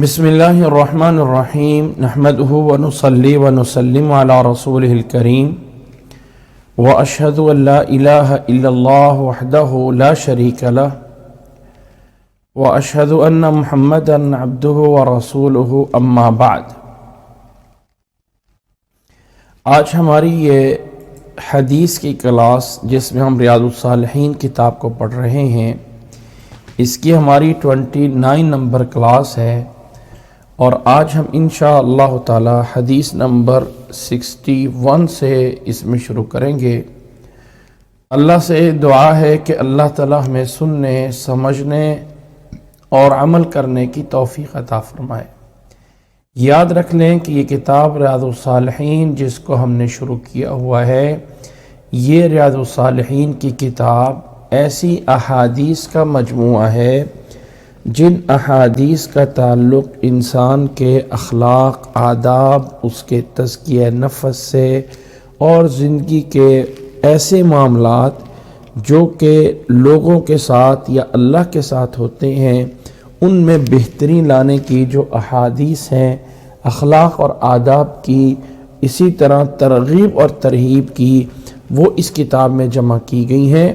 بسم اللہ الرحمن الرحیم نحمده ونصلی ونسلم علی رسولہ الکریم واشہد ان لا الہ الا اللہ وحدہ لا شریک لہ واشہد ان محمدا عبدہ ورسولہ اما بعد۔ آج ہماری یہ حدیث کی کلاس جس میں ہم ریاض الصالحین کتاب کو پڑھ رہے ہیں، اس کی ہماری 29 نمبر کلاس ہے، اور آج ہم انشاءاللہ تعالی حدیث نمبر 61 سے اس میں شروع کریں گے۔ اللہ سے دعا ہے کہ اللہ تعالی ہمیں سننے، سمجھنے اور عمل کرنے کی توفیق عطا فرمائے۔ یاد رکھ لیں کہ یہ کتاب ریاض الصالحین جس کو ہم نے شروع کیا ہوا ہے، یہ ریاض الصالحین کی کتاب ایسی احادیث کا مجموعہ ہے جن احادیث کا تعلق انسان کے اخلاق، آداب، اس کے تزکیہ نفس سے اور زندگی کے ایسے معاملات جو کہ لوگوں کے ساتھ یا اللہ کے ساتھ ہوتے ہیں، ان میں بہتری لانے کی جو احادیث ہیں، اخلاق اور آداب کی، اسی طرح ترغیب اور ترہیب کی، وہ اس کتاب میں جمع کی گئی ہیں۔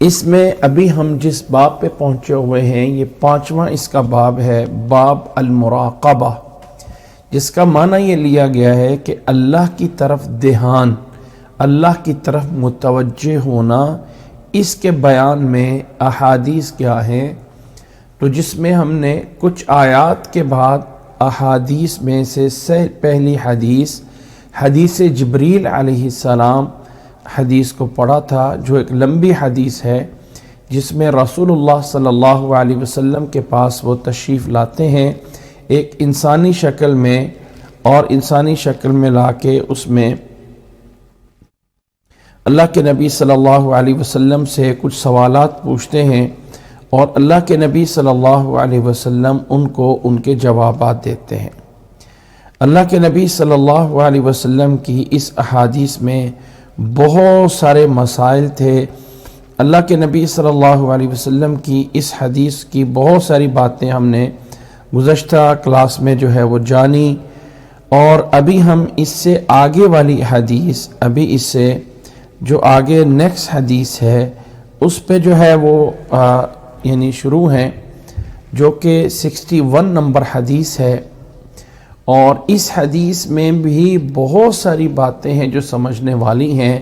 اس میں ابھی ہم جس باب پہ پہنچے ہوئے ہیں، یہ 5واں اس کا باب ہے، باب المراقبہ، جس کا معنی یہ لیا گیا ہے کہ اللہ کی طرف دھیان، اللہ کی طرف متوجہ ہونا۔ اس کے بیان میں احادیث کیا ہیں، تو جس میں ہم نے کچھ آیات کے بعد احادیث میں سے پہلی حدیث جبریل علیہ السلام حدیث کو پڑھا تھا، جو ایک لمبی حدیث ہے جس میں رسول اللہ صلی اللہ علیہ وسلم کے پاس وہ تشریف لاتے ہیں ایک انسانی شکل میں، اور انسانی شکل میں لا کے اس میں اللہ کے نبی صلی اللہ علیہ وسلم سے کچھ سوالات پوچھتے ہیں، اور اللہ کے نبی صلی اللہ علیہ وسلم ان کو ان کے جوابات دیتے ہیں۔ اللہ کے نبی صلی اللہ علیہ وسلم کی اس احادیث میں بہت سارے مسائل تھے۔ اللہ کے نبی صلی اللہ علیہ وسلم کی اس حدیث کی بہت ساری باتیں ہم نے گزشتہ کلاس میں جو ہے وہ جانی، اور ابھی ہم اس سے آگے والی حدیث، ابھی اس سے جو آگے نیکسٹ حدیث ہے اس پہ جو ہے وہ یعنی شروع ہیں، جو کہ 61 نمبر حدیث ہے، اور اس حدیث میں بھی بہت ساری باتیں ہیں جو سمجھنے والی ہیں۔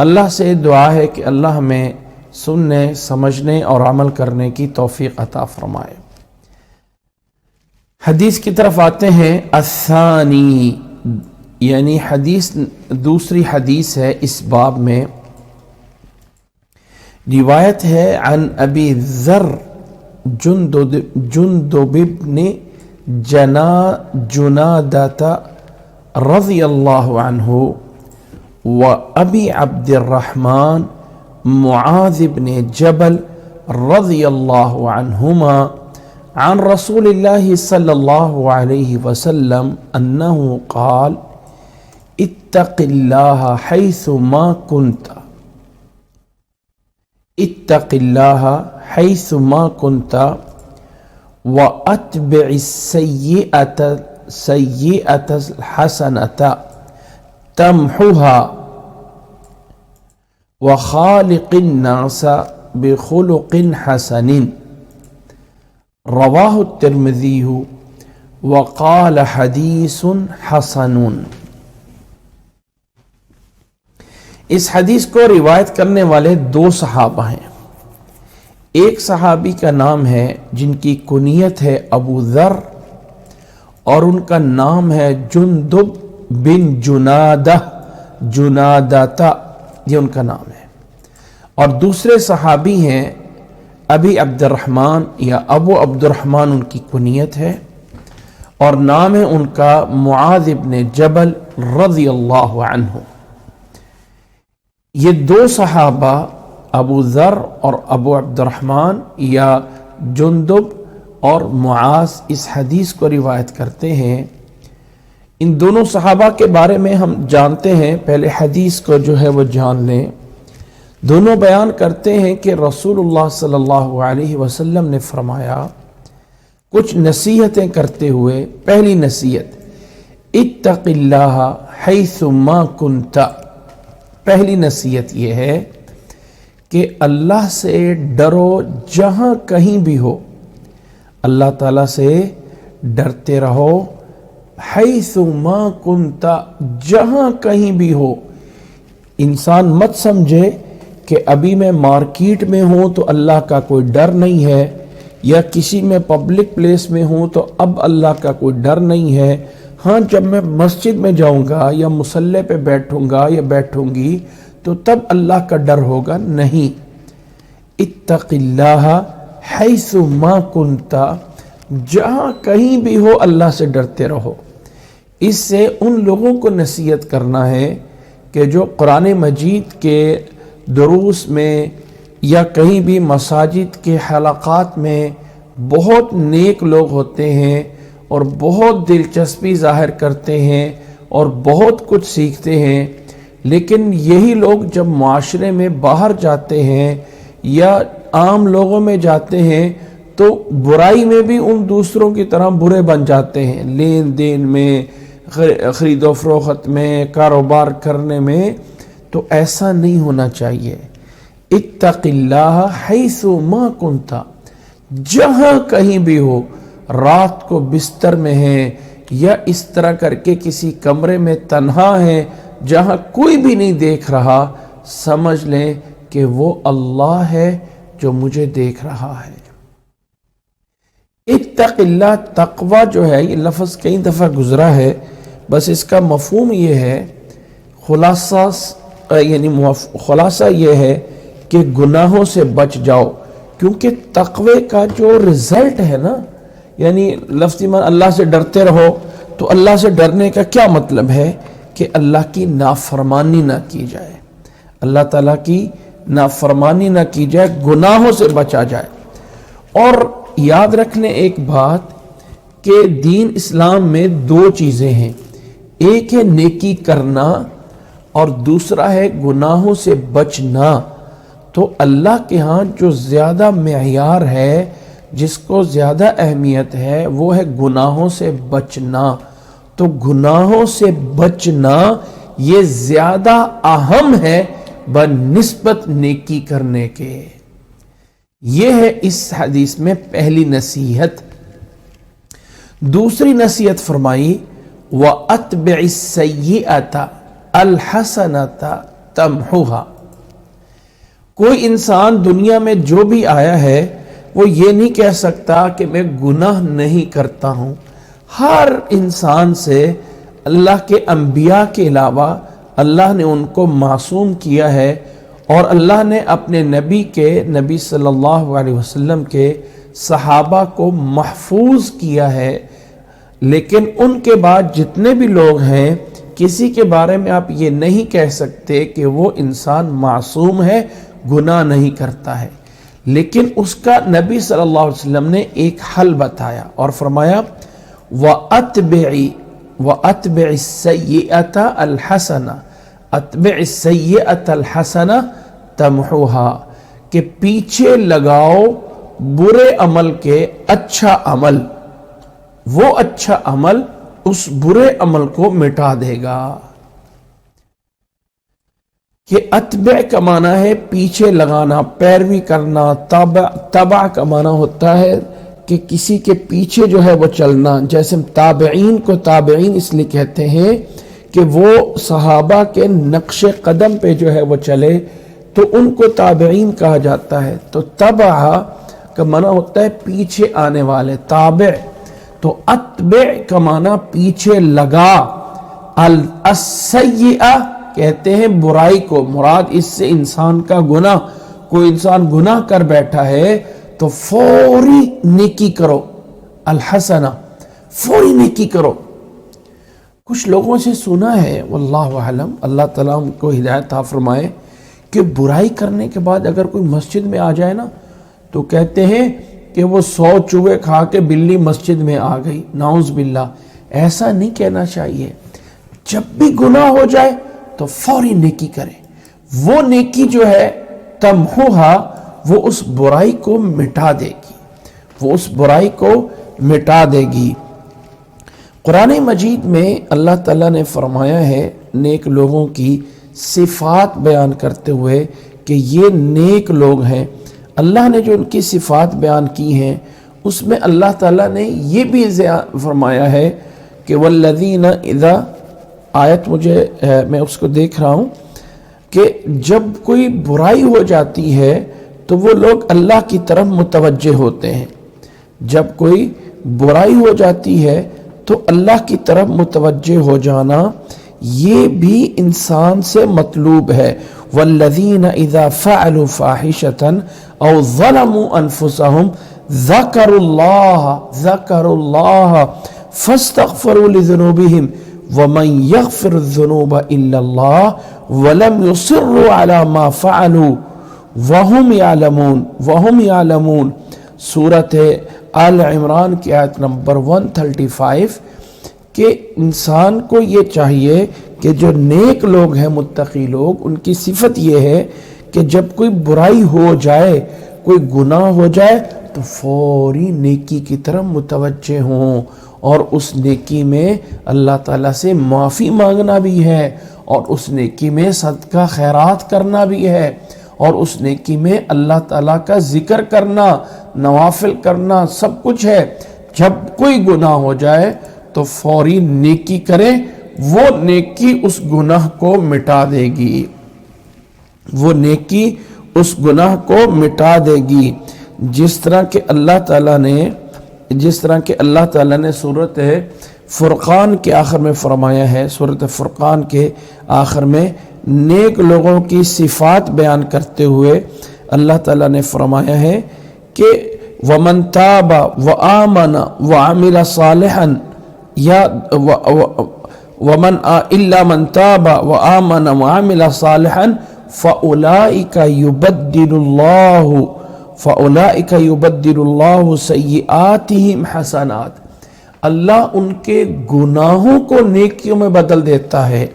اللہ سے دعا ہے کہ اللہ ہمیں سننے، سمجھنے اور عمل کرنے کی توفیق عطا فرمائے۔ حدیث کی طرف آتے ہیں۔ الثانی یعنی دوسری حدیث ہے اس باب میں، روایت ہے عن ابی ذر جندب بن جنادہ رضی اللہ عنہ و ابی عبد الرحمن معاذ بن جبل رضی اللہ عنہما عن رسول اللہ صلی اللہ علیہ وسلم انہ قال اتق اللہ حیث ما کنت، اتق اللہ حیث ما کنت وَأَتْبِعِ السَّيِّئَةَ الْحَسَنَةَ تَمْحُهَا وَخَالِقِ النَّاسَ بِخُلُقٍ حَسَنٍ، رواہ الترمذی وقال حدیث حسن۔ اس حدیث کو روایت کرنے والے دو صحابہ ہیں۔ ایک صحابی کا نام ہے جن کی کنیت ہے ابو ذر، اور ان کا نام ہے جندب بن جنادہ، یہ ان کا نام ہے، اور دوسرے صحابی ہیں ابی عبد الرحمن یا ابو عبد الرحمن ان کی کنیت ہے، اور نام ہے ان کا معاذ بن جبل رضی اللہ عنہ۔ یہ دو صحابہ ابو ذر اور ابو عبد الرحمن یا جندب اور معاذ اس حدیث کو روایت کرتے ہیں۔ ان دونوں صحابہ کے بارے میں ہم جانتے ہیں، پہلے حدیث کو جو ہے وہ جان لیں۔ دونوں بیان کرتے ہیں کہ رسول اللہ صلی اللہ علیہ وسلم نے فرمایا، کچھ نصیحتیں کرتے ہوئے پہلی نصیحت اتق اللہ حیث ما کنت، پہلی نصیحت یہ ہے کہ اللہ سے ڈرو جہاں کہیں بھی ہو، اللہ تعالیٰ سے ڈرتے رہو، حیث ما کنت، جہاں کہیں بھی ہو۔ انسان مت سمجھے کہ ابھی میں مارکیٹ میں ہوں تو اللہ کا کوئی ڈر نہیں ہے، یا کسی میں پبلک پلیس میں ہوں تو اب اللہ کا کوئی ڈر نہیں ہے، ہاں جب میں مسجد میں جاؤں گا یا مصلی پہ بیٹھوں گا یا بیٹھوں گی تو تب اللہ کا ڈر ہوگا، نہیں۔ اتق اللہ حیث ما کنت، جہاں کہیں بھی ہو اللہ سے ڈرتے رہو۔ اس سے ان لوگوں کو نصیحت کرنا ہے کہ جو قرآن مجید کے دروس میں یا کہیں بھی مساجد کے حلقات میں بہت نیک لوگ ہوتے ہیں اور بہت دلچسپی ظاہر کرتے ہیں اور بہت کچھ سیکھتے ہیں، لیکن یہی لوگ جب معاشرے میں باہر جاتے ہیں یا عام لوگوں میں جاتے ہیں تو برائی میں بھی ان دوسروں کی طرح برے بن جاتے ہیں، لین دین میں، خرید و فروخت میں، کاروبار کرنے میں۔ تو ایسا نہیں ہونا چاہیے۔ اتق اللہ حیث ما کنت، جہاں کہیں بھی ہو، رات کو بستر میں ہیں یا اس طرح کر کے کسی کمرے میں تنہا ہیں جہاں کوئی بھی نہیں دیکھ رہا، سمجھ لیں کہ وہ اللہ ہے جو مجھے دیکھ رہا ہے۔ اتق اللہ، تقوی جو ہے یہ لفظ کئی دفعہ گزرا ہے، بس اس کا مفہوم یہ ہے، خلاصہ یہ ہے کہ گناہوں سے بچ جاؤ، کیونکہ تقوی کا جو رزلٹ ہے نا، یعنی لفظی معنی اللہ سے ڈرتے رہو، تو اللہ سے ڈرنے کا کیا مطلب ہے کہ اللہ کی نافرمانی نہ کی جائے، اللہ تعالیٰ کی نافرمانی نہ کی جائے، گناہوں سے بچا جائے۔ اور یاد رکھ لیں ایک بات کہ دین اسلام میں دو چیزیں ہیں، ایک ہے نیکی کرنا اور دوسرا ہے گناہوں سے بچنا۔ تو اللہ کے ہاں جو زیادہ معیار ہے، جس کو زیادہ اہمیت ہے، وہ ہے گناہوں سے بچنا۔ تو گناہوں سے بچنا یہ زیادہ اہم ہے بنسبت نیکی کرنے کے۔ یہ ہے اس حدیث میں پہلی نصیحت۔ دوسری نصیحت فرمائی وَأَتْبِعِ السَّيِّئَةَ الْحَسَنَةَ تَمْحُوهَا۔ کوئی انسان دنیا میں جو بھی آیا ہے وہ یہ نہیں کہہ سکتا کہ میں گناہ نہیں کرتا ہوں۔ ہر انسان سے اللہ کے انبیاء کے علاوہ اللہ نے ان کو معصوم کیا ہے، اور اللہ نے اپنے نبی صلی اللہ علیہ وسلم کے صحابہ کو محفوظ کیا ہے، لیکن ان کے بعد جتنے بھی لوگ ہیں کسی کے بارے میں آپ یہ نہیں کہہ سکتے کہ وہ انسان معصوم ہے، گناہ نہیں کرتا ہے۔ لیکن اس کا نبی صلی اللہ علیہ وسلم نے ایک حل بتایا اور فرمایا وَأَتْبِعِ السَّيِّئَةَ الْحَسَنَةَ، اتبع السیئۃ الحسنہ تمحوها، کہ پیچھے لگاؤ برے عمل کے اچھا عمل، وہ اچھا عمل اس برے عمل کو مٹا دے گا۔ کہ اتبع کا معنی ہے پیچھے لگانا، پیروی کرنا، تبع کا معنی ہوتا ہے کہ کسی کے پیچھے جو ہے وہ چلنا۔ جیسے تابعین کو تابعین اس لیے کہتے ہیں کہ وہ صحابہ کے نقش قدم پہ جو ہے وہ چلے، تو ان کو تابعین کہا جاتا ہے۔ تو تبع کا معنی ہوتا ہے پیچھے آنے والے، تابع۔ تو اتبع کا معنی پیچھے لگا۔ السیئہ کہتے ہیں برائی کو، مراد اس سے انسان کا گناہ۔ کوئی انسان گناہ کر بیٹھا ہے تو فوری نیکی کرو، الحسنہ، فوری نیکی کرو۔ کچھ لوگوں سے سنا ہے، واللہ اعلم، اللہ تعالیٰ ان کو ہدایت عطا فرمائے، کہ برائی کرنے کے بعد اگر کوئی مسجد میں آ جائے نا تو کہتے ہیں کہ وہ 100 چوہے کھا کے بلی مسجد میں آ گئی، نعوذ باللہ۔ ایسا نہیں کہنا چاہیے۔ جب بھی گناہ ہو جائے تو فوری نیکی کریں۔ وہ نیکی جو ہے تمحوہا، وہ اس برائی کو مٹا دے گی، وہ اس برائی کو مٹا دے گی۔ قرآن مجید میں اللہ تعالیٰ نے فرمایا ہے نیک لوگوں کی صفات بیان کرتے ہوئے کہ یہ نیک لوگ ہیں۔ اللہ نے جو ان کی صفات بیان کی ہیں اس میں اللہ تعالیٰ نے یہ بھی فرمایا ہے کہ والذین اذا، آیت میں اس کو دیکھ رہا ہوں کہ جب کوئی برائی ہو جاتی ہے تو وہ لوگ اللہ کی طرف متوجہ ہوتے ہیں۔ جب کوئی برائی ہو جاتی ہے تو اللہ کی طرف متوجہ ہو جانا یہ بھی انسان سے مطلوب ہے۔ والذین اذا فعلوا فاحشۃ او ظلموا انفسهم ذکروا اللہ فاستغفروا لذنوبهم ومن يغفر الذنوب الا اللہ ولم يصروا على ما فعلوا وهم يعلمون۔ سورۃ آل عمران کی آیت نمبر 135 کہ انسان کو یہ چاہیے کہ جو نیک لوگ ہیں، متقی لوگ، ان کی صفت یہ ہے کہ جب کوئی برائی ہو جائے، کوئی گناہ ہو جائے تو فوری نیکی کی طرف متوجہ ہوں، اور اس نیکی میں اللہ تعالیٰ سے معافی مانگنا بھی ہے، اور اس نیکی میں صدقہ خیرات کرنا بھی ہے، اور اس نیکی میں اللہ تعالیٰ کا ذکر کرنا، نوافل کرنا، سب کچھ ہے۔ جب کوئی گناہ ہو جائے تو فوری نیکی کریں، وہ نیکی اس گناہ کو مٹا دے گی، وہ نیکی اس گناہ کو مٹا دے گی۔ جس طرح کہ اللہ تعالیٰ نے سورۃ فرقان کے آخر میں فرمایا ہے، سورۃ فرقان کے آخر میں نیک لوگوں کی صفات بیان کرتے ہوئے اللہ تعالیٰ نے فرمایا ہے کہ وَمَن تَابَ وَآمَنَ وَعَمِلَ صَالِحًا إِلَّا مَن تَابَ وَآمَنَ وَعَمِلَ صَالِحًا فَأُولَئِكَ يُبَدِّلُ اللَّهُ سَيِّئَاتِهِمْ حَسَنَاتٍ۔ اللہ ان کے گناہوں کو نیکیوں میں بدل دیتا ہے۔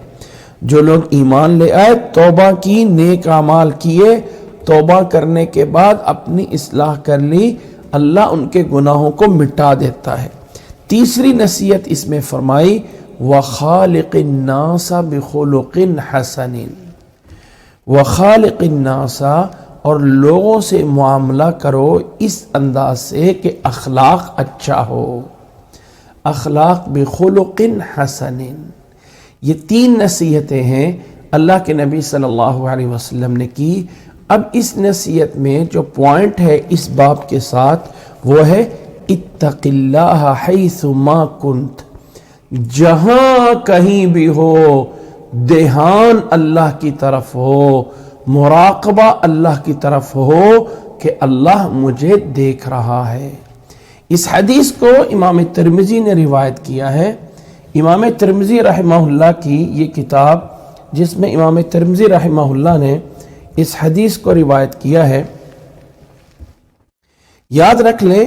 جو لوگ ایمان لے آئے، توبہ کی، نیک اعمال کیے، توبہ کرنے کے بعد اپنی اصلاح کر لی، اللہ ان کے گناہوں کو مٹا دیتا ہے۔ تیسری نصیحت اس میں فرمائی وَخَالِقِ النَّاسَ بِخُلُقٍ حَسَنٍ، وَخَالِقِ النَّاسَ، اور لوگوں سے معاملہ کرو اس انداز سے کہ اخلاق اچھا ہو، اخلاق بخلق حسن۔ یہ تین نصیحتیں ہیں اللہ کے نبی صلی اللہ علیہ وسلم نے کی۔ اب اس نصیحت میں جو پوائنٹ ہے اس باب کے ساتھ وہ ہے اتق اللہ حیث ما کنت، جہاں کہیں بھی ہو دھیان اللہ کی طرف ہو، مراقبہ اللہ کی طرف ہو کہ اللہ مجھے دیکھ رہا ہے۔ اس حدیث کو امام ترمذی نے روایت کیا ہے۔ امام ترمذی رحمہ اللہ کی یہ کتاب جس میں امام ترمذی رحمہ اللہ نے اس حدیث کو روایت کیا ہے، یاد رکھ لیں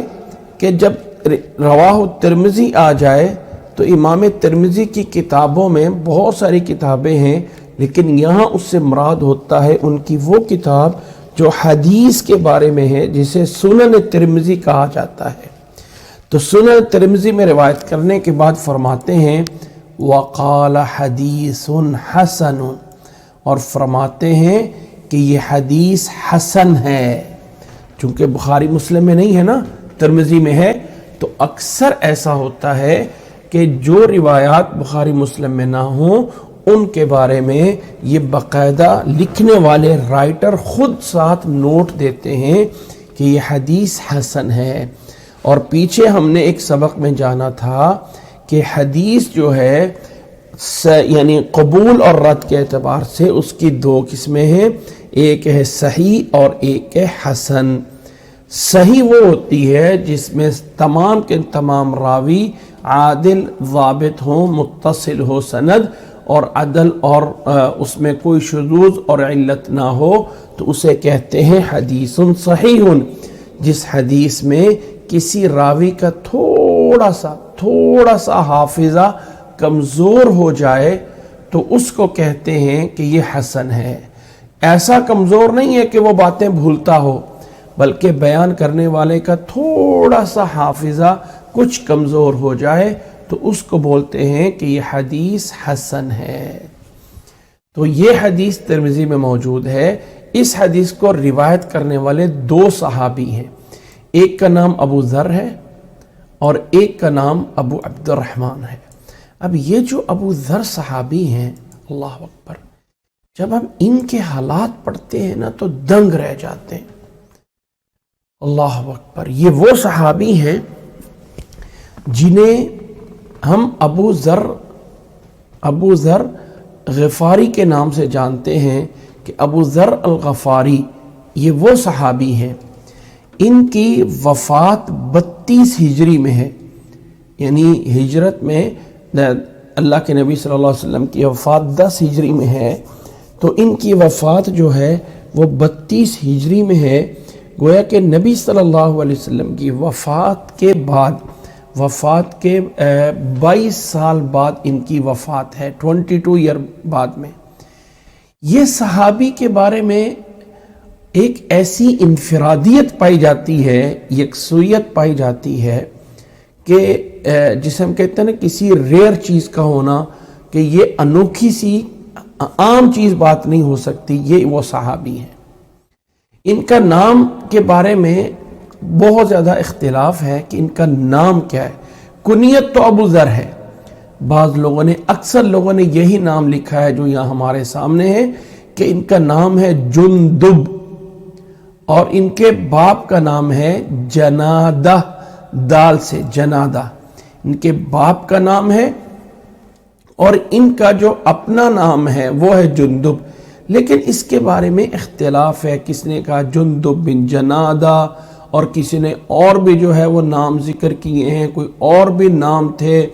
کہ جب رواہ ترمذی آ جائے تو امام ترمذی کی کتابوں میں بہت ساری کتابیں ہیں، لیکن یہاں اس سے مراد ہوتا ہے ان کی وہ کتاب جو حدیث کے بارے میں ہے، جسے سنن ترمذی کہا جاتا ہے۔ تو سنن ترمذی میں روایت کرنے کے بعد فرماتے ہیں وقال حدیث حسن، اور فرماتے ہیں کہ یہ حدیث حسن ہے۔ چونکہ بخاری مسلم میں نہیں ہے نا، ترمذی میں ہے، تو اکثر ایسا ہوتا ہے کہ جو روایات بخاری مسلم میں نہ ہوں ان کے بارے میں یہ باقاعدہ لکھنے والے رائٹر خود ساتھ نوٹ دیتے ہیں کہ یہ حدیث حسن ہے۔ اور پیچھے ہم نے ایک سبق میں جانا تھا کہ حدیث جو ہے یعنی قبول اور رد کے اعتبار سے اس کی دو قسمیں ہیں، ایک ہے صحیح اور ایک ہے حسن۔ صحیح وہ ہوتی ہے جس میں تمام کے تمام راوی عادل ضابط ہوں، متصل ہو سند، اور عدل اور اس میں کوئی شذوذ اور علت نہ ہو، تو اسے کہتے ہیں حدیث صحیح۔ جس حدیث میں کسی راوی کا تھوڑا سا حافظہ کمزور ہو جائے تو اس کو کہتے ہیں کہ یہ حسن ہے۔ ایسا کمزور نہیں ہے کہ وہ باتیں بھولتا ہو، بلکہ بیان کرنے والے کا تھوڑا سا حافظہ کچھ کمزور ہو جائے تو اس کو بولتے ہیں کہ یہ حدیث حسن ہے۔ تو یہ حدیث ترمذی میں موجود ہے۔ اس حدیث کو روایت کرنے والے 2 صحابی ہیں، ایک کا نام ابو ذر ہے اور ایک کا نام ابو عبد الرحمن ہے۔ اب یہ جو ابو ذر صحابی ہیں، اللہ اکبر، جب ہم ان کے حالات پڑھتے ہیں نا تو دنگ رہ جاتے ہیں۔ اللہ اکبر، یہ وہ صحابی ہیں جنہیں ہم ابو ذر غفاری کے نام سے جانتے ہیں کہ ابو ذر الغفاری یہ وہ صحابی ہیں، ان کی وفات 32 ہجری میں ہے، یعنی ہجرت میں اللہ کے نبی صلی اللہ علیہ وسلم کی وفات 10 ہجری میں ہے، تو ان کی وفات جو ہے وہ 32 ہجری میں ہے۔ گویا کہ نبی صلی اللہ علیہ وسلم کی وفات کے 22 سال بعد ان کی وفات ہے، 22 ایئر بعد میں۔ یہ صحابی کے بارے میں ایک ایسی انفرادیت پائی جاتی ہے، یکسویت پائی جاتی ہے کہ جسے ہم کہتے ہیں نا کسی ریئر چیز کا ہونا، کہ یہ انوکھی سی عام چیز بات نہیں ہو سکتی، یہ وہ صحابی ہیں۔ ان کا نام کے بارے میں بہت زیادہ اختلاف ہے کہ ان کا نام کیا ہے۔ کنیت تو ابو ذر ہے، بعض لوگوں نے، اکثر لوگوں نے یہی نام لکھا ہے جو یہاں ہمارے سامنے ہے کہ ان کا نام ہے جندب، اور ان کے باپ کا نام ہے جنادہ، دال سے جنادہ، ان کے باپ کا نام ہے، اور ان کا جو اپنا نام ہے وہ ہے جندب۔ لیکن اس کے بارے میں اختلاف ہے، کس نے کہا جندب بن جنادہ، اور کسی نے اور بھی جو ہے وہ نام ذکر کیے ہیں، کوئی اور بھی نام تھے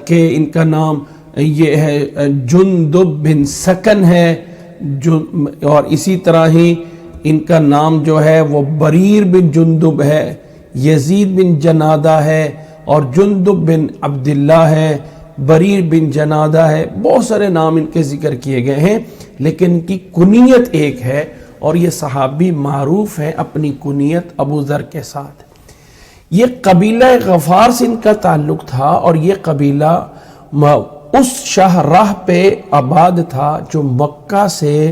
کہ ان کا نام یہ ہے جندب بن سکن ہے، اور اسی طرح ہی ان کا نام جو ہے وہ بریر بن جندب ہے، یزید بن جنادہ ہے، اور جندب بن عبداللہ ہے، بریر بن جنادہ ہے۔ بہت سارے نام ان کے ذکر کیے گئے ہیں، لیکن ان کی کنیت ایک ہے، اور یہ صحابی معروف ہیں اپنی کنیت ابو ذر کے ساتھ۔ یہ قبیلہ غفار سے ان کا تعلق تھا، اور یہ قبیلہ اس شاہراہ پہ آباد تھا جو مکہ سے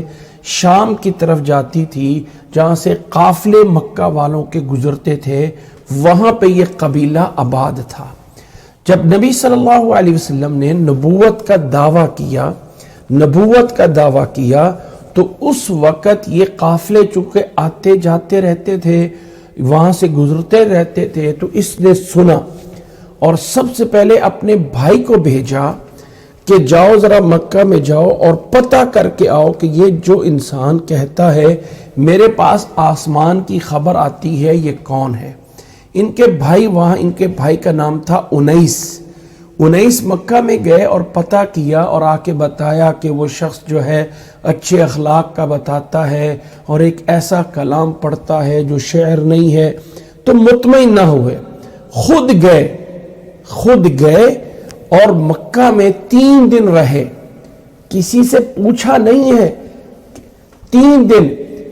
شام کی طرف جاتی تھی، جہاں سے قافلے مکہ والوں کے گزرتے تھے، وہاں پہ یہ قبیلہ آباد تھا۔ جب نبی صلی اللہ علیہ وسلم نے نبوت کا دعویٰ کیا تو اس وقت یہ قافلے چونکہ آتے جاتے رہتے تھے، وہاں سے گزرتے رہتے تھے، تو اس نے سنا اور سب سے پہلے اپنے بھائی کو بھیجا کہ جاؤ ذرا مکہ میں جاؤ اور پتہ کر کے آؤ کہ یہ جو انسان کہتا ہے میرے پاس آسمان کی خبر آتی ہے، یہ کون ہے۔ ان کے بھائی وہاں، ان کے بھائی کا نام تھا انیس مکہ میں گئے اور پتہ کیا اور آ کے بتایا کہ وہ شخص جو ہے اچھے اخلاق کا بتاتا ہے اور ایک ایسا کلام پڑھتا ہے جو شعر نہیں ہے، تو مطمئن نہ ہوئے، خود گئے اور مکہ میں 3 دن رہے، کسی سے پوچھا نہیں ہے۔ 3 دن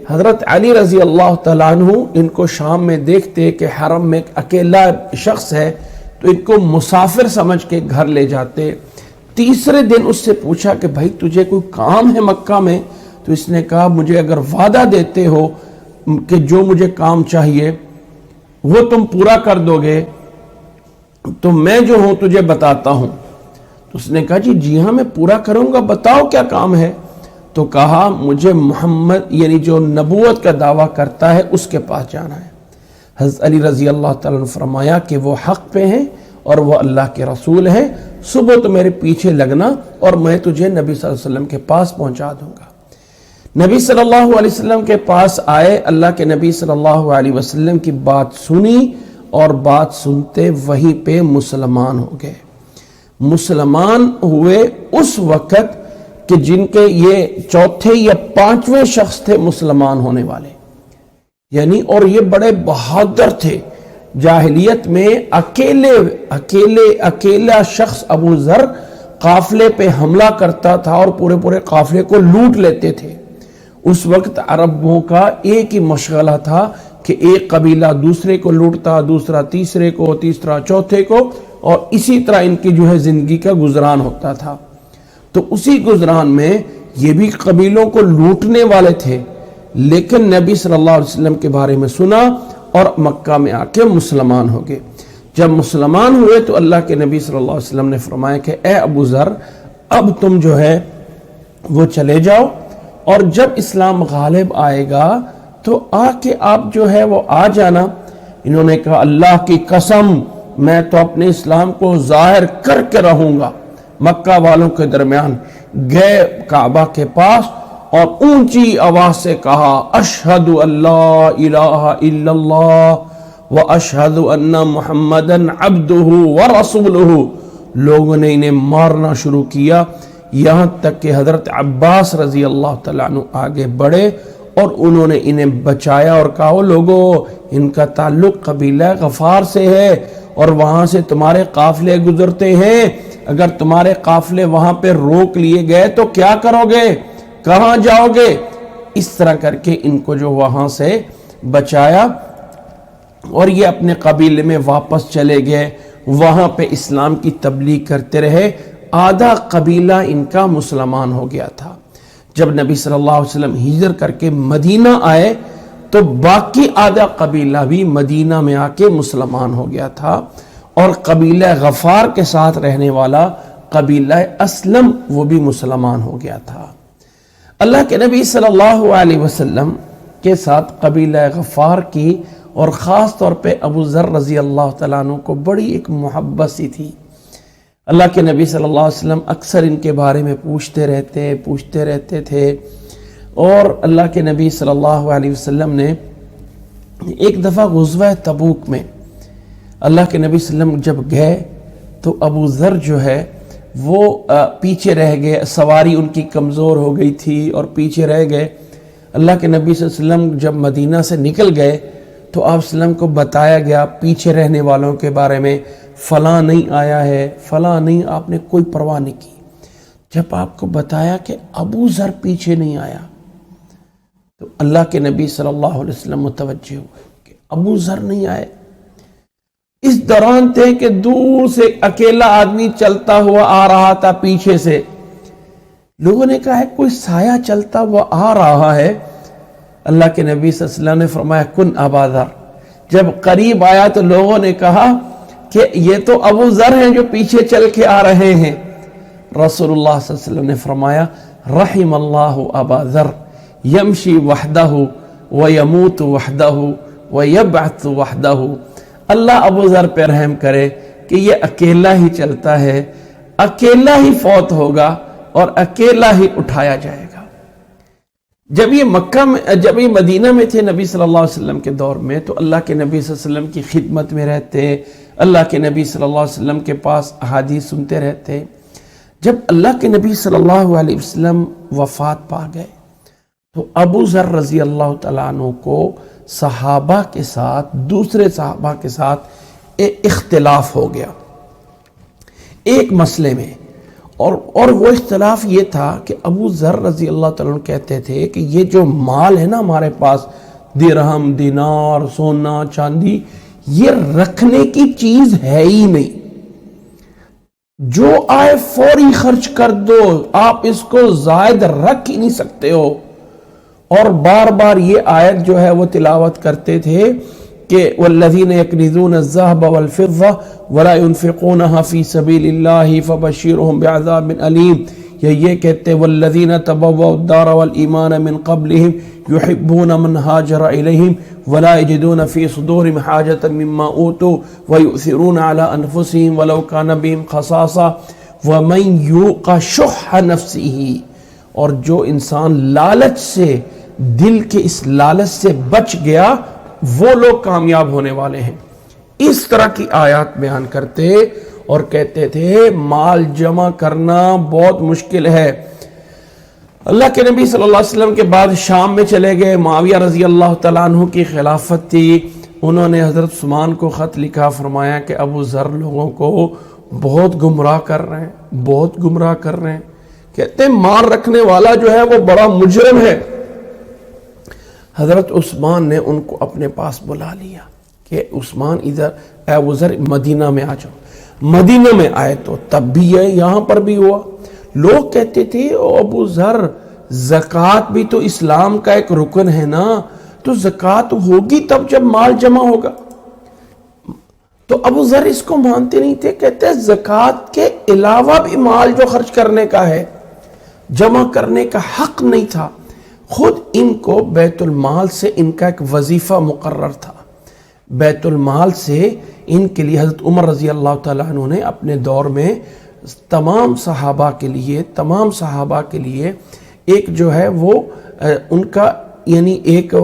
حضرت علی رضی اللہ تعالیٰ عنہ ان کو شام میں دیکھتے کہ حرم میں ایک اکیلا شخص ہے تو ان کو مسافر سمجھ کے گھر لے جاتے۔ تیسرے دن اس سے پوچھا کہ بھائی تجھے کوئی کام ہے مکہ میں؟ تو اس نے کہا مجھے اگر وعدہ دیتے ہو کہ جو مجھے کام چاہیے وہ تم پورا کر دو گے تو میں جو ہوں تجھے بتاتا ہوں۔ تو اس نے کہا جی ہاں میں پورا کروں گا، بتاؤ کیا کام ہے؟ تو کہا مجھے محمد یعنی جو نبوت کا دعویٰ کرتا ہے اس کے پاس جانا ہے۔ حضرت علی رضی اللہ تعالیٰ نے فرمایا کہ وہ حق پہ ہیں اور وہ اللہ کے رسول ہیں، صبح تو میرے پیچھے لگنا اور میں تجھے نبی صلی اللہ علیہ وسلم کے پاس پہنچا دوں گا۔ نبی صلی اللہ علیہ وسلم کے پاس آئے، اللہ کے نبی صلی اللہ علیہ وسلم کی بات سنی اور بات سنتے وہیں پہ مسلمان ہو گئے۔ مسلمان ہوئے اس وقت کہ جن کے یہ 4 یا 5ویں شخص تھے مسلمان ہونے والے، یعنی اور یہ بڑے بہادر تھے۔ جاہلیت میں اکیلا شخص ابو ذر قافلے پہ حملہ کرتا تھا اور پورے قافلے کو لوٹ لیتے تھے۔ اس وقت عربوں کا ایک ہی مشغلہ تھا کہ ایک قبیلہ دوسرے کو لوٹتا، دوسرا تیسرے کو، تیسرا چوتھے کو، اور اسی طرح ان کی جو ہے زندگی کا گزران ہوتا تھا۔ تو اسی گزران میں یہ بھی قبیلوں کو لوٹنے والے تھے، لیکن نبی صلی اللہ علیہ وسلم کے بارے میں سنا اور مکہ میں آ کے مسلمان ہو گئے۔ جب مسلمان ہوئے تو اللہ کے نبی صلی اللہ علیہ وسلم نے فرمایا کہ اے ابو ذر، اب تم جو ہے وہ چلے جاؤ، اور جب اسلام غالب آئے گا تو آ کے آپ جو ہے وہ آ جانا۔ انہوں نے کہا اللہ کی قسم میں تو اپنے اسلام کو ظاہر کر کے رہوں گا۔ مکہ والوں کے درمیان گئے کعبہ کے پاس اور اونچی آواز سے کہا اشہد اللہ الہ الا اللہ واشہد ان محمدن عبدہ ورسولہ۔ لوگوں نے انہیں مارنا شروع کیا، یہاں تک کہ حضرت عباس رضی اللہ تعالیٰ عنہ آگے بڑھے اور انہوں نے انہیں بچایا اور کہا لوگو ان کا تعلق قبیلہ غفار سے ہے اور وہاں سے تمہارے قافلے گزرتے ہیں، اگر تمہارے قافلے وہاں پہ روک لیے گئے تو کیا کرو گے، کہاں جاؤ گے؟ اس طرح کر کے ان کو جو وہاں سے بچایا اور یہ اپنے قبیلے میں واپس چلے گئے، وہاں پہ اسلام کی تبلیغ کرتے رہے۔ آدھا قبیلہ ان کا مسلمان ہو گیا تھا۔ جب نبی صلی اللہ علیہ وسلم ہجرت کر کے مدینہ آئے تو باقی آدھا قبیلہ بھی مدینہ میں آ کے مسلمان ہو گیا تھا، اور قبیلہ غفار کے ساتھ رہنے والا قبیلہ اسلم وہ بھی مسلمان ہو گیا تھا۔ اللہ کے نبی صلی اللہ علیہ وسلم کے ساتھ قبیلہ غفار کی اور خاص طور پہ ابو ذر رضی اللہ تعالیٰ عنہ کو بڑی ایک محبت سی تھی۔ اللہ کے نبی صلی اللہ علیہ وسلم اکثر ان کے بارے میں پوچھتے رہتے تھے، اور اللہ کے نبی صلی اللہ علیہ وسلم نے ایک دفعہ غزوہ تبوک میں اللہ کے نبی صلی اللہ علیہ وسلم جب گئے تو ابو ذر جو ہے وہ پیچھے رہ گئے، سواری ان کی کمزور ہو گئی تھی اور پیچھے رہ گئے۔ اللہ کے نبی صلی اللہ علیہ وسلم جب مدینہ سے نکل گئے تو آپ صلی اللہ علیہ وسلم کو بتایا گیا پیچھے رہنے والوں کے بارے میں، فلاں نہیں آیا ہے، فلاں نہیں، آپ نے کوئی پرواہ نہیں کی۔ جب آپ کو بتایا کہ ابو ذر پیچھے نہیں آیا تو اللہ کے نبی صلی اللہ علیہ وسلم متوجہ ہوئے کہ ابو ذر نہیں آئے۔ اس دوران تھے کہ دور سے اکیلا آدمی چلتا ہوا آ رہا تھا پیچھے سے، لوگوں نے کہا ہے کوئی سایہ چلتا ہوا آ رہا ہے۔ اللہ کے نبی صلی اللہ علیہ وسلم نے فرمایا کن ابا ذر۔ جب قریب آیا تو لوگوں نے کہا کہ یہ تو ابو ذر ہیں جو پیچھے چل کے آ رہے ہیں۔ رسول اللہ صلی اللہ علیہ وسلم نے فرمایا رحم اللہ ابا ذر یمشی وحدہ ویموت وحدہ ویبعث وحدہ۔ اللہ ابو ذر پہ رحم کرے کہ یہ اکیلا ہی چلتا ہے، اکیلا ہی فوت ہوگا اور اکیلا ہی اٹھایا جائے گا۔ جب یہ مدینہ میں تھے نبی صلی اللہ علیہ وسلم کے دور میں تو اللہ کے نبی صلی اللہ علیہ وسلم کی خدمت میں رہتے، اللہ کے نبی صلی اللہ علیہ وسلم کے پاس احادیث سنتے رہتے۔ جب اللہ کے نبی صلی اللہ علیہ وسلم وفات پا گئے تو ابو ذر رضی اللہ تعالیٰ عنہ کو صحابہ کے ساتھ، دوسرے صحابہ کے ساتھ اختلاف ہو گیا ایک مسئلے میں، اور وہ اختلاف یہ تھا کہ ابو ذر رضی اللہ تعالیٰ عنہ کہتے تھے کہ یہ جو مال ہے نا ہمارے پاس، درہم، دینار، سونا، چاندی، یہ رکھنے کی چیز ہے ہی نہیں، جو آئے فوری خرچ کر دو، آپ اس کو زائد رکھ ہی نہیں سکتے ہو۔ اور بار بار یہ آیت جو ہے وہ تلاوت کرتے تھے کہ والذین یکنزون الذهب والفضة ولا ينفقونها في سبيل الله فبشرهم بعذاب علیم، یہ کہتے والذین تبوؤا الدار والایمان من قبلهم يحبون من هاجر الیہم ولا یجدون في صدورهم حاجة مما اوتوا ويؤثرون على انفسهم ولو كان بهم خصاصة ومن یوق شح نفسه۔ اور جو انسان لالچ سے، دل کے اس لالچ سے بچ گیا، وہ لوگ کامیاب ہونے والے ہیں۔ اس طرح کی آیات بیان کرتے اور کہتے تھے مال جمع کرنا بہت مشکل ہے۔ اللہ کے نبی صلی اللہ علیہ وسلم کے بعد شام میں چلے گئے، معاویہ رضی اللہ تعالیٰ عنہ کی خلافت تھی، انہوں نے حضرت عثمان کو خط لکھا، فرمایا کہ ابو ذر لوگوں کو بہت گمراہ کر رہے ہیں، بہت گمراہ کر رہے ہیں، کہتے ہیں مال رکھنے والا جو ہے وہ بڑا مجرم ہے۔ حضرت عثمان نے ان کو اپنے پاس بلا لیا کہ عثمان ادھر، اے ابو ذر مدینہ میں آ جاؤ۔ مدینہ میں آئے تو تب بھی یہاں پر بھی ہوا۔ لوگ کہتے تھے او ابو ذر زکوٰۃ بھی تو اسلام کا ایک رکن ہے نا، تو زکوٰۃ ہوگی تب جب مال جمع ہوگا۔ تو ابو ذر اس کو مانتے نہیں تھے، کہتے ہیں زکوٰۃ کے علاوہ بھی مال جو خرچ کرنے کا ہے، جمع کرنے کا حق نہیں تھا۔ خود ان کو بیت المال سے ان کا ایک وظیفہ مقرر تھا۔ بیت المال سے ان کے لیے حضرت عمر رضی اللہ تعالیٰ عنہ نے اپنے دور میں تمام صحابہ کے لیے ایک جو ہے وہ ان کا یعنی ایک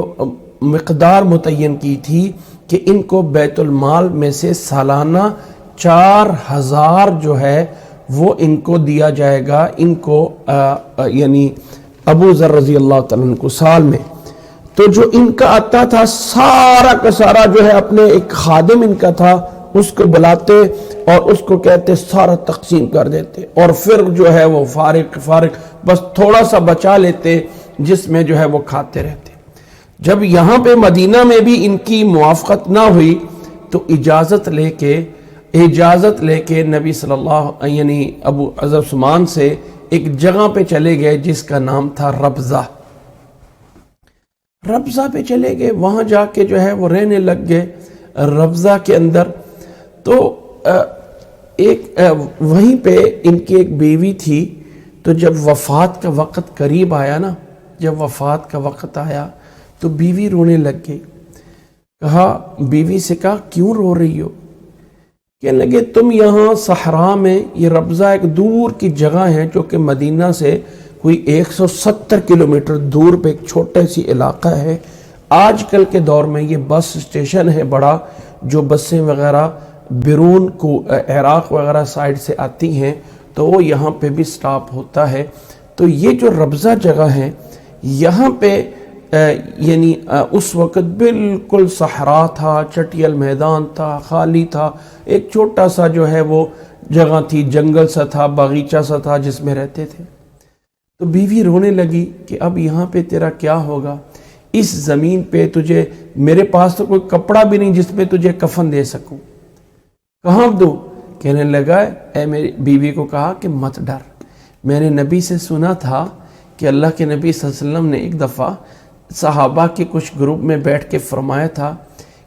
مقدار متعین کی تھی کہ ان کو بیت المال میں سے سالانہ 4000 جو ہے وہ ان کو دیا جائے گا، ان کو یعنی ابو ذر رضی اللہ تعالیٰ عنہ کو سال میں۔ تو جو ان کا آتا تھا سارا کا سارا جو ہے اپنے ایک خادم ان کا تھا، اس کو بلاتے اور اس کو کہتے سارا تقسیم کر دیتے، اور پھر جو ہے وہ فارغ بس تھوڑا سا بچا لیتے جس میں جو ہے وہ کھاتے رہتے۔ جب یہاں پہ مدینہ میں بھی ان کی موافقت نہ ہوئی تو اجازت لے کے نبی صلی اللہ یعنی ابو عثمان سے ایک جگہ پہ چلے گئے جس کا نام تھا ربضہ پہ چلے گئے۔ وہاں جا کے جو ہے وہ رہنے لگ گئے ربضہ کے اندر۔ تو وہیں پہ ان کی ایک بیوی تھی، تو جب وفات کا وقت قریب آیا نا، تو بیوی رونے لگ گئی۔ بیوی سے کہا کیوں رو رہی ہو؟ کہنے لگے تم یہاں صحرا میں، یہ ربضہ ایک دور کی جگہ ہے جو کہ مدینہ سے کوئی 170 کلومیٹر دور پہ ایک چھوٹے سی علاقہ ہے۔ آج کل کے دور میں یہ بس اسٹیشن ہے بڑا، جو بسیں وغیرہ بیرون کو عراق وغیرہ سائڈ سے آتی ہیں تو وہ یہاں پہ بھی سٹاپ ہوتا ہے۔ تو یہ جو ربضہ جگہ ہے یہاں پہ یعنی اس وقت بالکل صحرا تھا، چٹیل میدان تھا، خالی تھا، ایک چھوٹا سا جو ہے وہ جگہ تھی، جنگل سا تھا، باغیچہ سا تھا جس میں رہتے تھے۔ تو بیوی رونے لگی کہ اب یہاں پہ تیرا کیا ہوگا، اس زمین پہ تجھے، میرے پاس تو کوئی کپڑا بھی نہیں جس پہ تجھے کفن دے سکوں، کہاں دوں؟ کہنے لگا، اے میری بیوی کو کہا کہ مت ڈر، میں نے نبی سے سنا تھا کہ اللہ کے نبی صلی اللہ علیہ وسلم نے ایک دفعہ صحابہ کے کچھ گروپ میں بیٹھ کے فرمایا تھا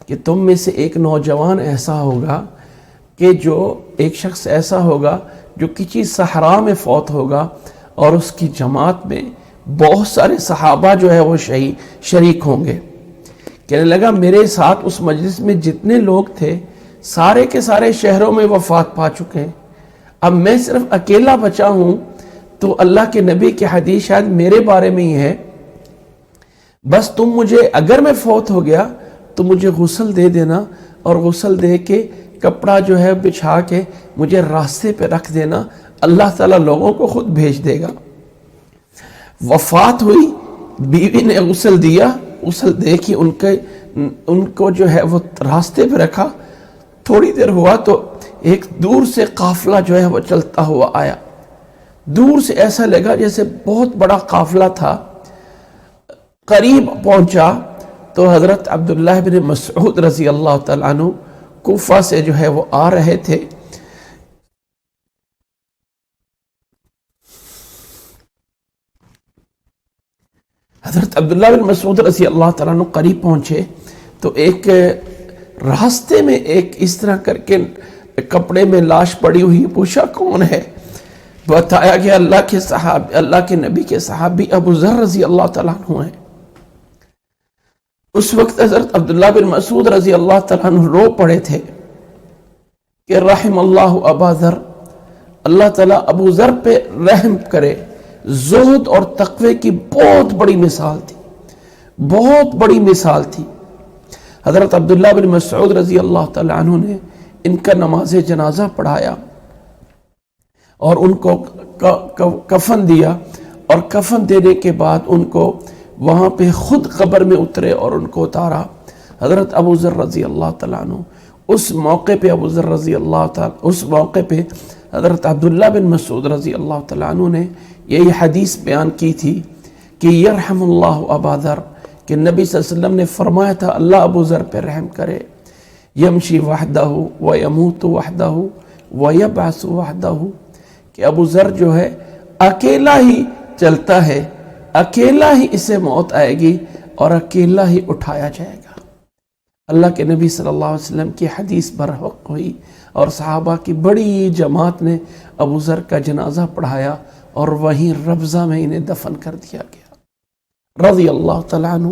کہ تم میں سے ایک نوجوان ایسا ہوگا کہ جو ایک شخص ایسا ہوگا جو کسی صحرا میں فوت ہوگا اور اس کی جماعت میں بہت سارے صحابہ جو ہے وہ شریک ہوں گے۔ کہنے لگا میرے ساتھ اس مجلس میں جتنے لوگ تھے سارے کے سارے شہروں میں وفات پا چکے ہیں، اب میں صرف اکیلا بچا ہوں، تو اللہ کے نبی کی حدیث شاید میرے بارے میں ہی ہے، بس تم مجھے، اگر میں فوت ہو گیا تو مجھے غسل دے دینا، اور غسل دے کے کپڑا جو ہے بچھا کے مجھے راستے پہ رکھ دینا، اللہ تعالیٰ لوگوں کو خود بھیج دے گا۔ وفات ہوئی، بیوی نے غسل دیا، غسل دے کے ان کو جو ہے وہ راستے پہ رکھا۔ تھوڑی دیر ہوا تو ایک دور سے قافلہ جو ہے وہ چلتا ہوا آیا، دور سے ایسا لگا جیسے بہت بڑا قافلہ تھا۔ قریب پہنچا تو حضرت عبداللہ بن مسعود رضی اللہ تعالیٰ عنہ کوفہ سے جو ہے وہ آ رہے تھے۔ حضرت عبداللہ بن مسعود رضی اللہ تعالیٰ عنہ قریب پہنچے تو ایک راستے میں ایک اس طرح کر کے کپڑے میں لاش پڑی ہوئی، پوچھا کون ہے؟ بتایا کہ اللہ کے نبی کے صحابی ابو ذر رضی اللہ تعالیٰ عنہ ہیں۔ اس وقت حضرت عبداللہ بن مسعود رضی اللہ تعالیٰ عنہ رو پڑے تھے کہ رحم اللہ ابا ذر، اللہ تعالیٰ ابو ذر پہ رحم کرے۔ زہد اور تقوی کی بہت بڑی مثال تھی۔ حضرت عبداللہ بن مسعود رضی اللہ تعالیٰ عنہ نے ان کا نماز جنازہ پڑھایا اور ان کو کفن دیا، اور کفن دینے کے بعد ان کو وہاں پہ خود قبر میں اترے اور ان کو اتارا۔ حضرت ابو ذر رضی اللہ تعالیٰ عنہ اس موقع پہ حضرت عبداللہ بن مسعود رضی اللہ تعالیٰ عنہ نے یہی حدیث بیان کی تھی کہ یرحم اللہ ابا ذر، کہ نبی صلی اللہ علیہ وسلم نے فرمایا تھا اللہ ابو ذر پہ رحم کرے، یمشی وحدہ و یموت وحدہ و یبعث وحدہ، کہ ابو ذر جو ہے اکیلا ہی چلتا ہے، اکیلا ہی اسے موت آئے گی اور اکیلا ہی اٹھایا جائے گا۔ اللہ کے نبی صلی اللہ علیہ وسلم کی حدیث برحق ہوئی اور صحابہ کی بڑی جماعت نے ابو ذر کا جنازہ پڑھایا اور وہیں ربضہ میں انہیں دفن کر دیا گیا رضی اللہ تعالیٰ عنہ۔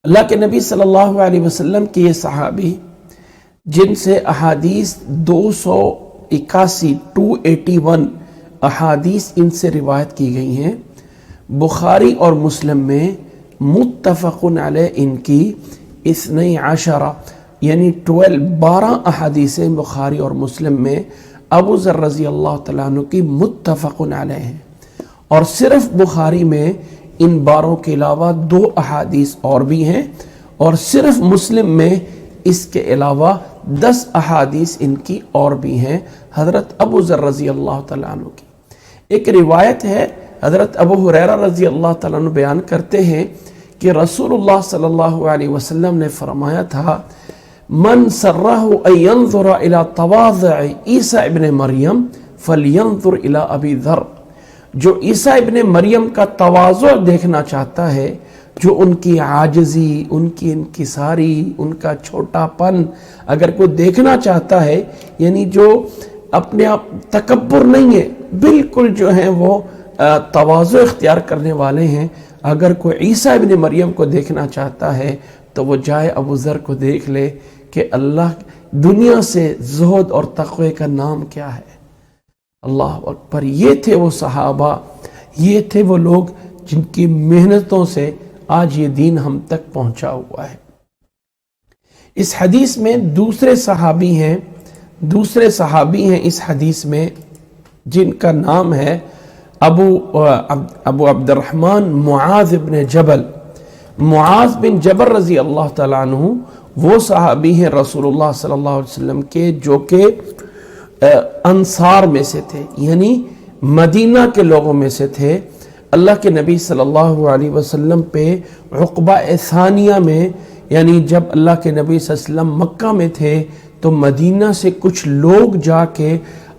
اللہ کے نبی صلی اللہ علیہ وسلم کے یہ صحابی جن سے احادیث 281 احادیث ان سے روایت کی گئی ہیں، بخاری اور مسلم میں متفق علیہ ان کی 12 یعنی 12 احادیثیں بخاری اور مسلم میں ابو ذر رضی اللہ تعالیٰ عنہ کی متفق علیہ ہیں، اور صرف بخاری میں ان 12 کے علاوہ 2 احادیث اور بھی ہیں، اور صرف مسلم میں اس کے علاوہ 10 احادیث ان کی اور بھی ہیں حضرت ابو ذر رضی اللہ تعالیٰ عنہ کی۔ ایک روایت ہے، حضرت ابو ہریرہ رضی اللہ تعالیٰ عنہ بیان کرتے ہیں کہ رسول اللہ صلی اللہ علیہ وسلم نے فرمایا تھا من سرہ ان ينظر الى تواضع عیسیٰ ابن مریم فلینظر الى ابی ذر، جو عیسیٰ ابن مریم کا تواضع دیکھنا چاہتا ہے، جو ان کی عاجزی، ان کی انکساری، ان کا چھوٹا پن اگر کوئی دیکھنا چاہتا ہے، یعنی جو اپنے آپ تکبر نہیں ہے، بالکل جو ہیں وہ تواضع اختیار کرنے والے ہیں، اگر کوئی عیسیٰ ابن مریم کو دیکھنا چاہتا ہے تو وہ جائے ابو ذر کو دیکھ لے کہ اللہ دنیا سے زہد اور تقوی کا نام کیا ہے۔ اللہ اکبر، یہ تھے وہ صحابہ، یہ تھے وہ لوگ جن کی محنتوں سے آج یہ دین ہم تک پہنچا ہوا ہے۔ اس حدیث میں دوسرے صحابی ہیں اس حدیث میں جن کا نام ہے ابو عبد الرحمن معاذ بن جبل۔ معاذ بن جبل رضی اللہ تعالیٰ عنہ وہ صحابی ہیں رسول اللہ صلی اللہ علیہ وسلم کے جو کہ انصار میں سے تھے، یعنی مدینہ کے لوگوں میں سے تھے۔ اللہ کے نبی صلی اللہ علیہ وسلم پہ عقبہ ثانیہ میں، یعنی جب اللہ کے نبی صلی اللہ علیہ وسلم مکہ میں تھے تو مدینہ سے کچھ لوگ جا کے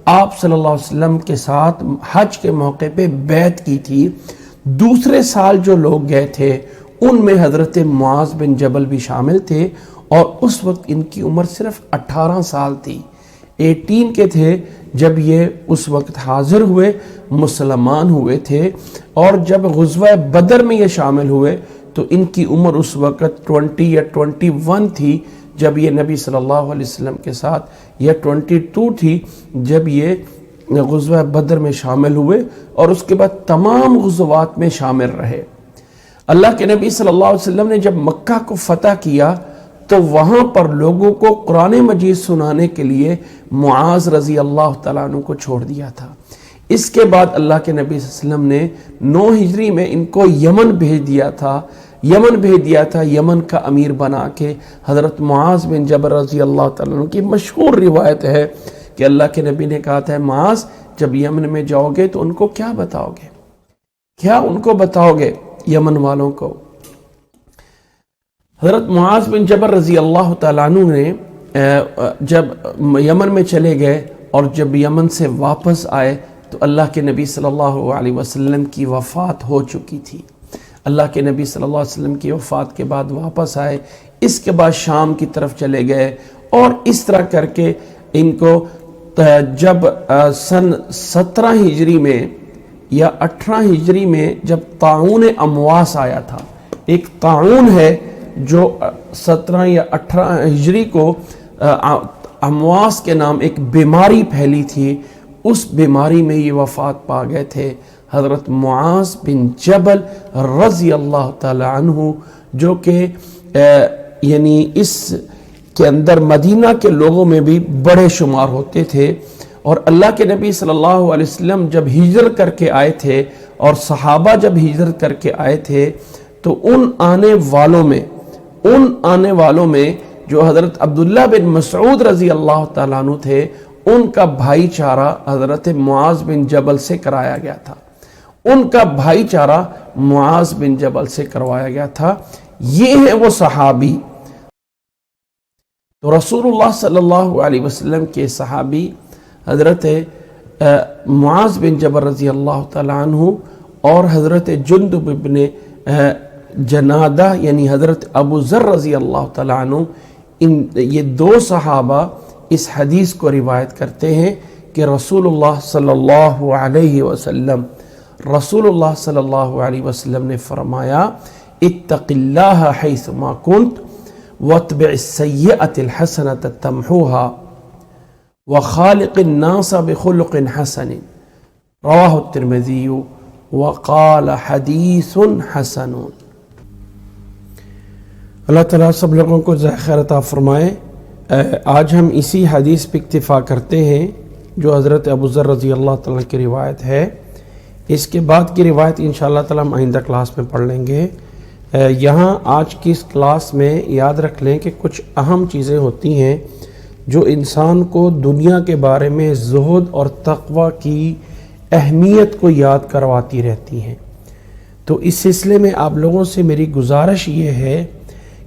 آپ صلی اللہ علیہ وسلم کے ساتھ حج کے موقع پہ بیعت کی تھی۔ دوسرے سال جو لوگ گئے تھے ان میں حضرت معاذ بن جبل بھی شامل تھے، اور اس وقت ان کی عمر صرف 18 سال تھی، 18 کے تھے جب یہ اس وقت حاضر ہوئے، مسلمان ہوئے تھے، اور جب غزوہ بدر میں یہ شامل ہوئے تو ان کی عمر اس وقت 20 یا 21 تھی جب یہ نبی صلی اللہ علیہ وسلم کے ساتھ، یا 22 تھی جب یہ غزوہ بدر میں شامل ہوئے، اور اس کے بعد تمام غزوات میں شامل رہے۔ اللہ کے نبی صلی اللہ علیہ وسلم نے جب مکہ کو فتح کیا تو وہاں پر لوگوں کو قرآن مجید سنانے کے لیے معاذ رضی اللہ تعالیٰ عنہ کو چھوڑ دیا تھا۔ اس کے بعد اللہ کے نبی صلی اللہ علیہ وسلم نے 9 ہجری میں ان کو یمن بھیج دیا تھا، یمن کا امیر بنا کے۔ حضرت معاذ بن جبل رضی اللہ تعالیٰ عنہ کی مشہور روایت ہے کہ اللہ کے نبی نے کہا تھا معاذ جب یمن میں جاؤ گے تو ان کو کیا بتاؤ گے یمن والوں کو؟ حضرت معاذ بن جبل رضی اللہ تعالیٰ عنہ نے جب یمن میں چلے گئے اور جب یمن سے واپس آئے تو اللہ کے نبی صلی اللہ علیہ وسلم کی وفات ہو چکی تھی۔ اللہ کے نبی صلی اللہ علیہ وسلم کی وفات کے بعد واپس آئے، اس کے بعد شام کی طرف چلے گئے، اور اس طرح کر کے ان کو جب سن 17 ہجری میں یا 18 ہجری میں جب طاعون امواس آیا تھا، ایک طاعون ہے جو 17 یا 18 ہجری کو امواس کے نام ایک بیماری پھیلی تھی، اس بیماری میں یہ وفات پا گئے تھے حضرت معاذ بن جبل رضی اللہ تعالی عنہ، جو کہ یعنی اس کے اندر مدینہ کے لوگوں میں بھی بڑے شمار ہوتے تھے۔ اور اللہ کے نبی صلی اللہ علیہ وسلم جب ہجرت کر کے آئے تھے اور صحابہ جب ہجرت کر کے آئے تھے تو ان آنے والوں میں جو حضرت عبداللہ بن مسعود رضی اللہ تعالیٰ عنہ تھے، ان کا بھائی چارہ حضرت معاذ بن جبل سے کرایا گیا تھا۔ ان کا بھائی چارہ معاذ بن جبل سے کروایا گیا تھا۔ یہ ہے وہ صحابی۔ تو رسول اللہ صلی اللہ علیہ وسلم کے صحابی حضرت معاذ بن جبل رضی اللہ تعالیٰ عنہ اور حضرت جندب بن جنادہ یعنی حضرت ابو ذر رضی اللہ تعالیٰ عنہ، یہ دو صحابہ اس حدیث کو روایت کرتے ہیں کہ رسول اللہ صلی اللہ علیہ وسلم نے فرمایا اتق اللہ حیث ما کنت واتبع السیئۃ الحسنۃ تمحوها وخالق الناس بخلق حسن رواہ الترمذی وقال حدیث حسن۔ اللہ تعالیٰ سب لوگوں کو خیر عطا فرمائے۔ آج ہم اسی حدیث پہ اکتفا کرتے ہیں جو حضرت ابو ذر رضی اللہ تعالیٰ کی روایت ہے۔ اس کے بعد کی روایت انشاءاللہ تعالیٰ ہم آئندہ کلاس میں پڑھ لیں گے۔ یہاں آج کی اس کلاس میں یاد رکھ لیں کہ کچھ اہم چیزیں ہوتی ہیں جو انسان کو دنیا کے بارے میں زہد اور تقوی کی اہمیت کو یاد کرواتی رہتی ہیں۔ تو اس سلسلے میں آپ لوگوں سے میری گزارش یہ ہے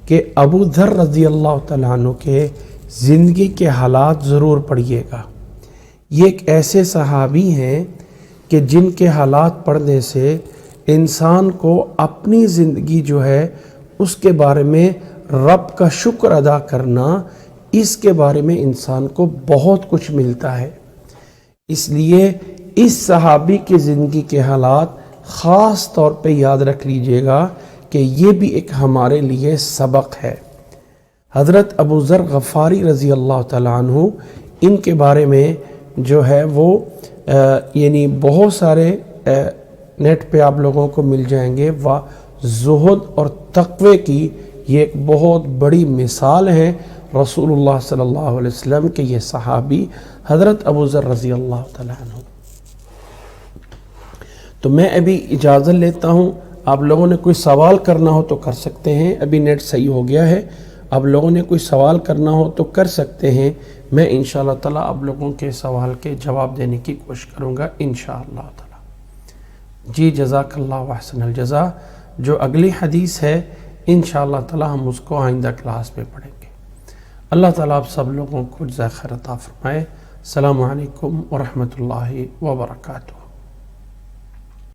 کہ ابو ذر رضی اللہ تعالیٰ عنہ کے زندگی کے حالات ضرور پڑھیے گا۔ یہ ایک ایسے صحابی ہیں کہ جن کے حالات پڑھنے سے انسان کو اپنی زندگی جو ہے اس کے بارے میں رب کا شکر ادا کرنا، اس کے بارے میں انسان کو بہت کچھ ملتا ہے۔ اس لیے اس صحابی کی زندگی کے حالات خاص طور پہ یاد رکھ لیجئے گا کہ یہ بھی ایک ہمارے لیے سبق ہے۔ حضرت ابو ذر غفاری رضی اللہ تعالیٰ عنہ، ان کے بارے میں جو ہے وہ یعنی بہت سارے نیٹ پہ آپ لوگوں کو مل جائیں گے۔ زہد اور تقوی کی یہ ایک بہت بڑی مثال ہے رسول اللہ صلی اللہ علیہ وسلم کے یہ صحابی حضرت ابو ذر رضی اللہ تعالیٰ عنہ۔ تو میں ابھی اجازت لیتا ہوں، آپ لوگوں نے کوئی سوال کرنا ہو تو کر سکتے ہیں۔ ابھی نیٹ صحیح ہو گیا ہے، آپ لوگوں نے کوئی سوال کرنا ہو تو کر سکتے ہیں۔ میں انشاءاللہ تعالیٰ آپ لوگوں کے سوال کے جواب دینے کی کوشش کروں گا انشاءاللہ تعالیٰ۔ جی جزاک اللہ وحسن الجزا۔ جو اگلی حدیث ہے انشاءاللہ تعالیٰ ہم اس کو آئندہ کلاس میں پڑھیں گے۔ اللہ تعالیٰ آپ سب لوگوں کو جزائے خیر عطا فرمائے۔ السلام علیکم ورحمۃ اللہ وبرکاتہ۔